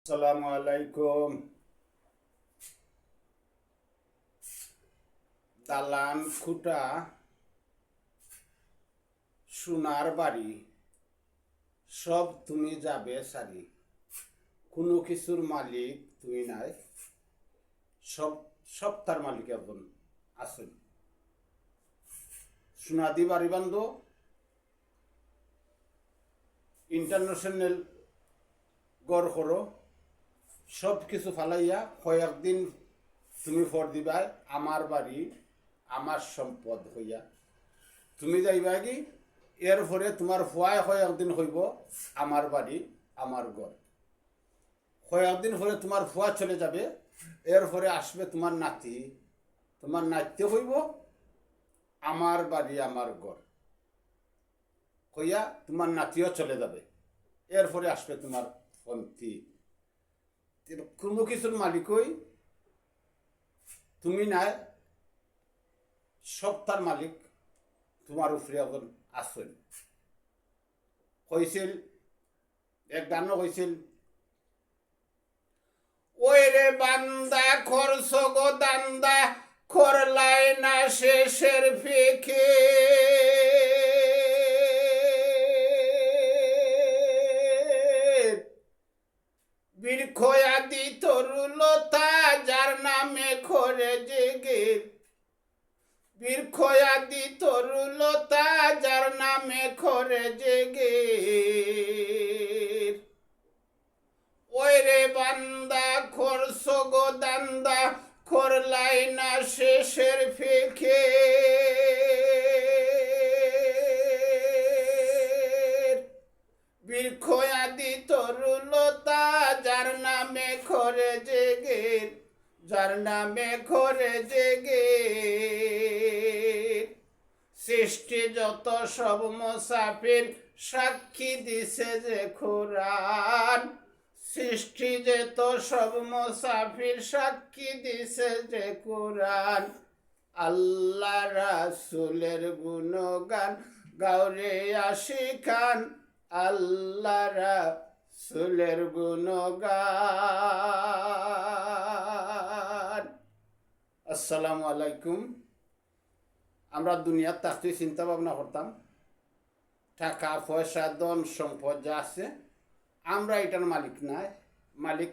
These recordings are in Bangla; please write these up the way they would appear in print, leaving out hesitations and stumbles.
আসসালামু আলাইকুম। দালান খুঁটা, সোনার বাড়ি, সব তুমি যাবে সারি। কোনো কিছুর মালিক তুমি নাই, সব সব তার মালিক এখন আছেন। সোনাদি বাড়ি বান্ধ, ইন্টারন্যাশনাল গড় করো, সব কিছু ফালাইয়া কয়েকদিন তুমি ফর দিবাই আমার বাড়ি আমার সম্পদ হইয়া তুমি যাইবা কি। এরপরে তোমার ফুয়ায় কয়েকদিন হইব আমার বাড়ি আমার ঘর। কয়েকদিন পরে তোমার ফুয়া চলে যাবে, এরপরে আসবে তোমার নাতি, তোমার নাতিতে হইব আমার বাড়ি আমার ঘর হইয়া তোমার নাতিও চলে যাবে। এরপরে আসবে তোমার পন্থী। কোনো কিছুর মালিকই তুমি নাই, সব তার মালিক তোমার উপরে এখন আসেন। কইছিল এক গানও কইছিল, ওই রে বান্দা খরচ গো দান্দা করলাই না শেষের ফেকে। বৃক্ষয়াদি তরুলতা যার নামে খরে জেগে, বৃক্ষয়াদি তরুলতা যার নামে খরে জেগে। ওই রে বান্দা খরচ গো দান্দা করলাই না শেষের ফেকে। বৃক্ষয়াদি তরুলতা যার নামে খরে জেগে, যার নামে খরে জেগে। সৃষ্টি যত সব মুসাফির সাক্ষী দিছে যে কোরআন, সৃষ্টি যত সব মুসাফির সাক্ষী দিছে যে কোরআন। আল্লাহ রাসূলের গুণগান গাওরে আশিকান, আল্লাহ রাসূলের গুণগান। আসসালামু আলাইকুম। আমরা দুনিয়ার থাকতে চিন্তা ভাবনা করতাম টাকা পয়সা ধন সম্পদ যা আছে আমরা এটার মালিক নাই, মালিক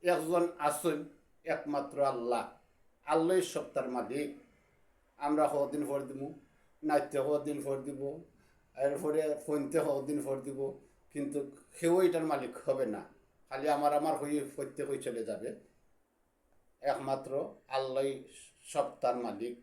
একজন আছেন, একমাত্র আল্লাহ। আল্লাহ সব তার মালিক। আমরা কদিন ভর দিব, নাচতে কদিন ভর দিব, এরপরে ফোনতে কদিন ভর দিব, কিন্তু কেউ এটার মালিক হবে না। খালি আমার হয়ে প্রত্যেক চলে যাবে। একমাত্র আল্লাহ সব তার মালিক।